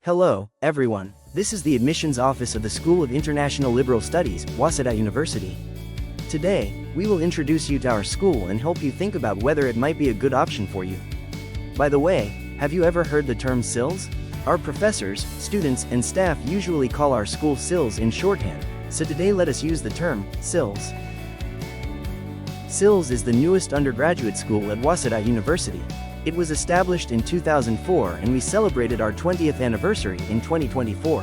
Hello, everyone. This is the admissions office of the School of International Liberal Studies, Waseda University. Today, we will introduce you to our school and help you think about whether it might be a good option for you. By the way, have you ever heard the term SILS? Our professors, students, and staff usually call our school SILS in shorthand, so today let us use the term SILS. SILS is the newest undergraduate school at Waseda University. It was established in 2004 and we celebrated our 20th anniversary in 2024.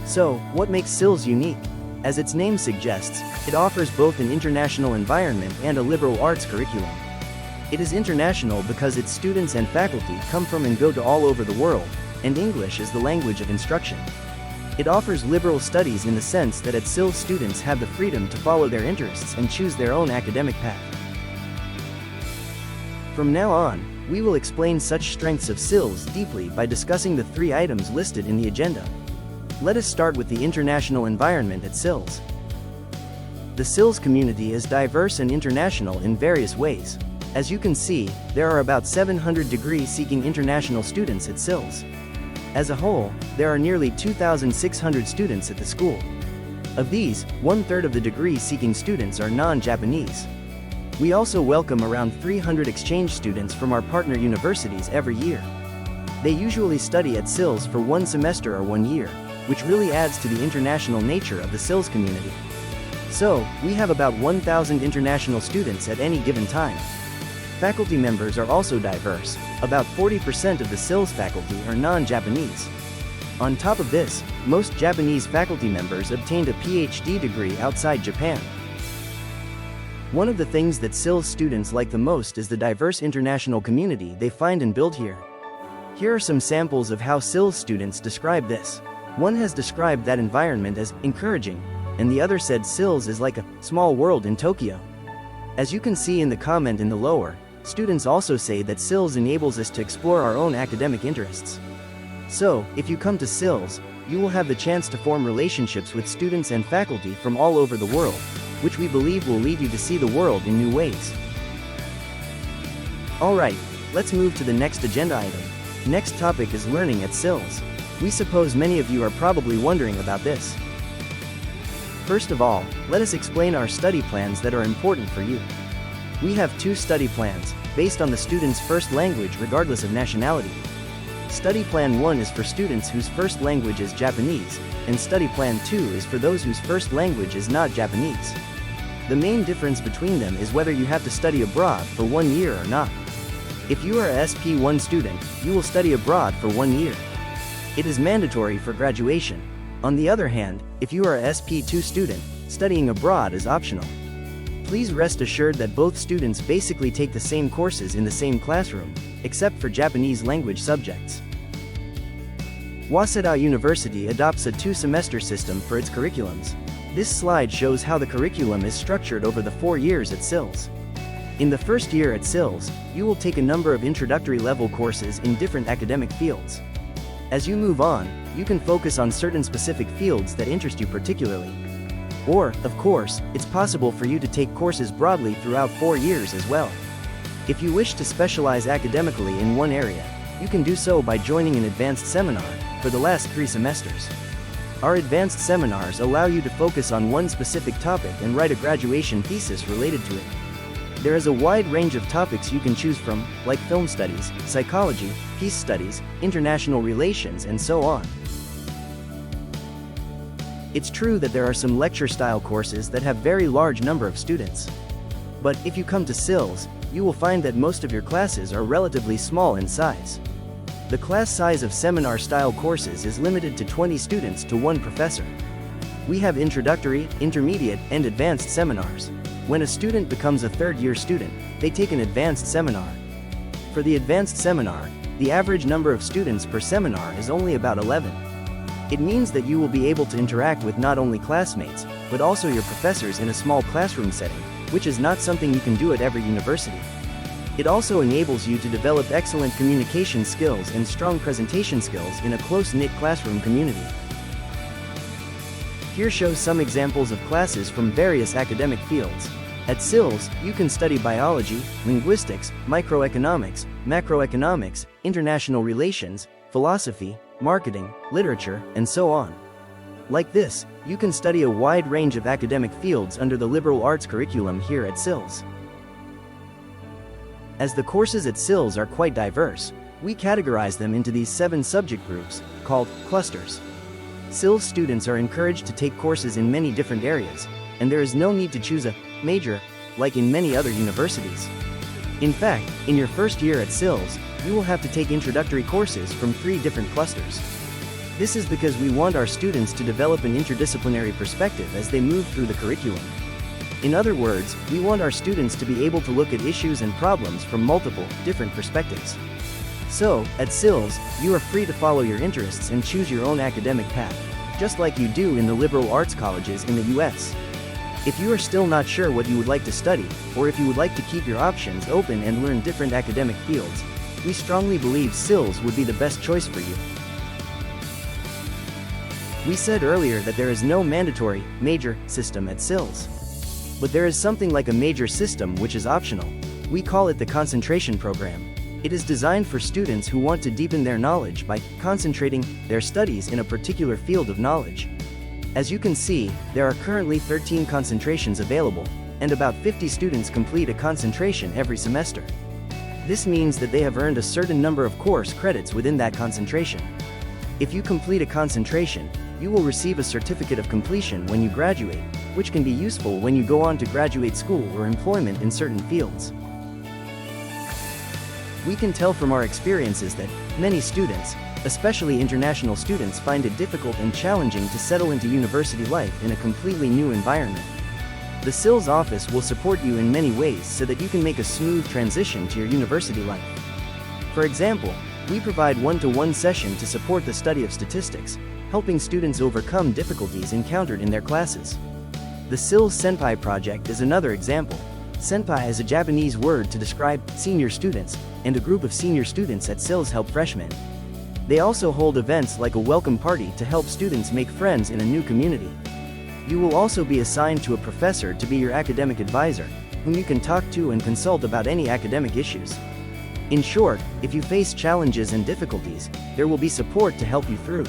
So, what makes SILS unique? As its name suggests, it offers both an international environment and a liberal arts curriculum. It is international because its students and faculty come from and go to all over the world, and English is the language of instruction. It offers liberal studies in the sense that at SILS students have the freedom to follow their interests and choose their own academic path. From now on, we will explain such strengths of SILS deeply by discussing the 3 items listed in the agenda. Let us start with the international environment at SILS. The SILS community is diverse and international in various ways. As you can see, there are about 700 degree-seeking international students at SILS. As a whole, there are nearly 2,600 students at the school. Of these, 1/3 of the degree-seeking students are non-Japanese. We also welcome around 300 exchange students from our partner universities every year. They usually study at SILS for 1 semester or 1 year, which really adds to the international nature of the SILS community. So, we have about 1,000 international students at any given time. Faculty members are also diverse. About 40% of the SILS faculty are non-Japanese. On top of this, most Japanese faculty members obtained a PhD degree outside Japan. One of the things that SILS students like the most is the diverse international community they find and build here. Here are some samples of how SILS students describe this. One has described that environment as encouraging, and the other said SILS is like a small world in Tokyo. As you can see in the comment in the lower, students also say that SILS enables us to explore our own academic interests. So, if you come to SILS, you will have the chance to form relationships with students and faculty from all over the world, which we believe will lead you to see the world in new ways. Alright, let's move to the next agenda item. Next topic is learning at SILS. We suppose many of you are probably wondering about this. First of all, let us explain our study plans that are important for you. We have 2 study plans, based on the student's first language regardless of nationality. Study Plan 1 is for students whose first language is Japanese, and Study Plan 2 is for those whose first language is not Japanese. The main difference between them is whether you have to study abroad for 1 year or not. If you are a SP1 student, you will study abroad for 1 year. It is mandatory for graduation. On the other hand, if you are a SP2 student, studying abroad is optional. Please rest assured that both students basically take the same courses in the same classroom, except for Japanese language subjects. Waseda University adopts a 2-semester system for its curriculums. This slide shows how the curriculum is structured over the 4 years at SILS. In the first year at SILS, you will take a number of introductory level courses in different academic fields. As you move on, you can focus on certain specific fields that interest you particularly. Or, of course, it's possible for you to take courses broadly throughout 4 years as well. If you wish to specialize academically in one area, you can do so by joining an advanced seminar for the last 3 semesters. Our advanced seminars allow you to focus on one specific topic and write a graduation thesis related to it. There is a wide range of topics you can choose from, like film studies, psychology, peace studies, international relations, and so on. It's true that there are some lecture-style courses that have very large number of students. But if you come to SILS, you will find that most of your classes are relatively small in size. The class size of seminar-style courses is limited to 20 students to 1 professor. We have introductory, intermediate, and advanced seminars. When a student becomes a 3rd-year student, they take an advanced seminar. For the advanced seminar, the average number of students per seminar is only about 11. It means that you will be able to interact with not only classmates, but also your professors in a small classroom setting, which is not something you can do at every university. It also enables you to develop excellent communication skills and strong presentation skills in a close-knit classroom community. Here shows some examples of classes from various academic fields. At SILS, you can study biology, linguistics, microeconomics, macroeconomics, international relations, philosophy, marketing, literature, and so on. Like this, you can study a wide range of academic fields under the liberal arts curriculum here at SILS. As the courses at SILS are quite diverse, we categorize them into these 7 subject groups, called clusters. SILS students are encouraged to take courses in many different areas, and there is no need to choose a major, like in many other universities. In fact, in your first year at SILS, you will have to take introductory courses from 3 different clusters. This is because we want our students to develop an interdisciplinary perspective as they move through the curriculum. In other words, we want our students to be able to look at issues and problems from multiple, different perspectives. So, at SILS, you are free to follow your interests and choose your own academic path, just like you do in the liberal arts colleges in the US. If you are still not sure what you would like to study, or if you would like to keep your options open and learn different academic fields, we strongly believe SILS would be the best choice for you. We said earlier that there is no mandatory, major system at SILS. But there is something like a major system which is optional. We call it the concentration program. It is designed for students who want to deepen their knowledge by concentrating their studies in a particular field of knowledge. As you can see, there are currently 13 concentrations available, and about 50 students complete a concentration every semester. This means that they have earned a certain number of course credits within that concentration. If you complete a concentration, you will receive a certificate of completion when you graduate, which can be useful when you go on to graduate school or employment in certain fields. We can tell from our experiences that many students, especially international students, find it difficult and challenging to settle into university life in a completely new environment. The SILS office will support you in many ways so that you can make a smooth transition to your university life. For example, we provide one-to-one session to support the study of statistics, helping students overcome difficulties encountered in their classes. The SILS Senpai project is another example. Senpai is a Japanese word to describe senior students, and a group of senior students at SILS help freshmen. They also hold events like a welcome party to help students make friends in a new community. You will also be assigned to a professor to be your academic advisor, whom you can talk to and consult about any academic issues. In short, if you face challenges and difficulties, there will be support to help you through.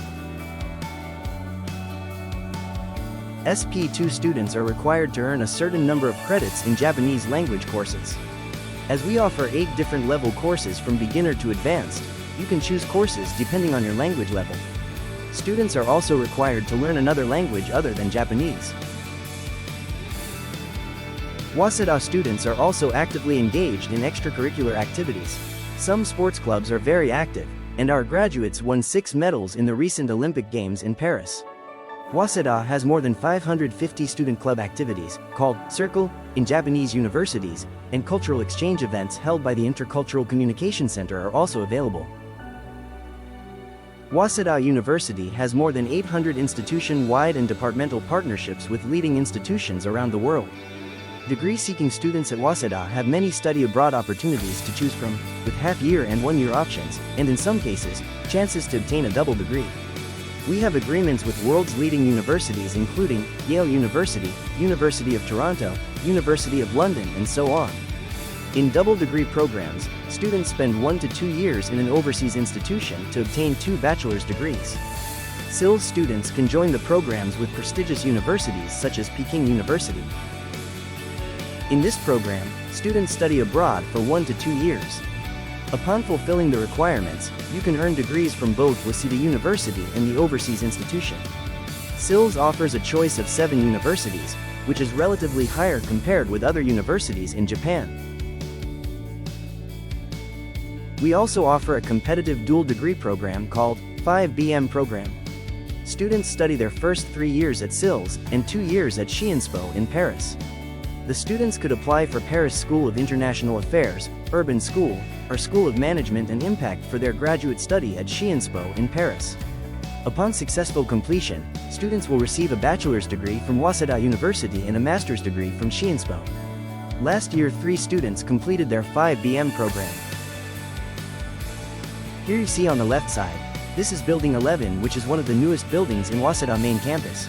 SP2 students are required to earn a certain number of credits in Japanese language courses. As we offer 8 different level courses from beginner to advanced, you can choose courses depending on your language level. Students are also required to learn another language other than Japanese. Waseda students are also actively engaged in extracurricular activities. Some sports clubs are very active, and our graduates won 6 medals in the recent Olympic Games in Paris. Waseda has more than 550 student club activities, called Circle, in Japanese universities, and cultural exchange events held by the Intercultural Communication Center are also available. Waseda University has more than 800 institution-wide and departmental partnerships with leading institutions around the world. Degree-seeking students at Waseda have many study abroad opportunities to choose from, with half-year and one-year options, and in some cases, chances to obtain a double degree. We have agreements with world's leading universities including Yale University, University of Toronto, University of London, and so on. In double degree programs, students spend 1 to 2 years in an overseas institution to obtain 2 bachelor's degrees. SILS students can join the programs with prestigious universities such as Peking University. In this program, students study abroad for 1 to 2 years. Upon fulfilling the requirements, you can earn degrees from both Waseda University and the overseas institution. SILS offers a choice of 7 universities, which is relatively higher compared with other universities in Japan. We also offer a competitive dual degree program called 5BM program. Students study their first 3 years at SILS and 2 years at SINSPO in Paris. The students could apply for Paris School of International Affairs, Urban School, or School of Management and Impact for their graduate study at SINSPO in Paris. Upon successful completion, students will receive a bachelor's degree from Waseda University and a master's degree from SINSPO. Last year 3 students completed their 5BM program. Here you see on the left side, this is Building 11, which is one of the newest buildings in Waseda main campus.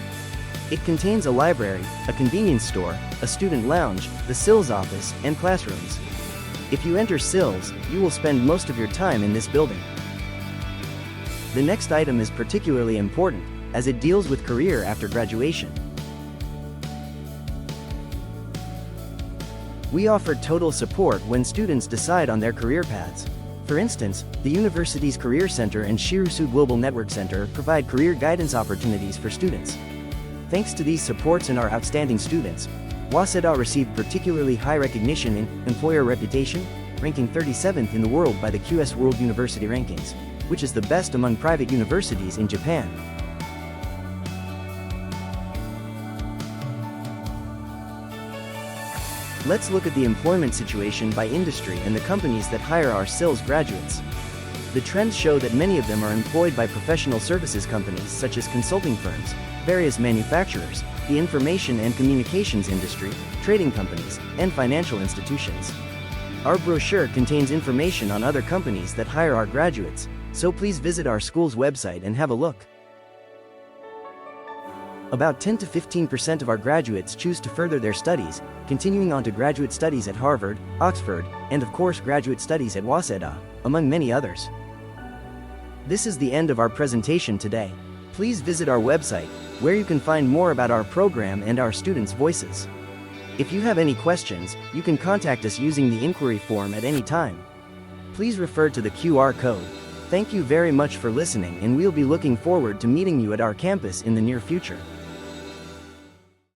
It contains a library, a convenience store, a student lounge, the SILS office, and classrooms. If you enter SILS, you will spend most of your time in this building. The next item is particularly important, as it deals with career after graduation. We offer total support when students decide on their career paths. For instance, the university's Career Center and Shirusu Global Network Center provide career guidance opportunities for students. Thanks to these supports and our outstanding students, Waseda received particularly high recognition in employer reputation, ranking 37th in the world by the QS World University Rankings, which is the best among private universities in Japan. Let's look at the employment situation by industry and the companies that hire our SILS graduates. The trends show that many of them are employed by professional services companies such as consulting firms, various manufacturers, the information and communications industry, trading companies, and financial institutions. Our brochure contains information on other companies that hire our graduates, so please visit our school's website and have a look. About 10 to 15% of our graduates choose to further their studies, continuing on to graduate studies at Harvard, Oxford, and of course graduate studies at Waseda, among many others. This is the end of our presentation today. Please visit our website, where you can find more about our program and our students' voices. If you have any questions, you can contact us using the inquiry form at any time. Please refer to the QR code. Thank you very much for listening, and we'll be looking forward to meeting you at our campus in the near future.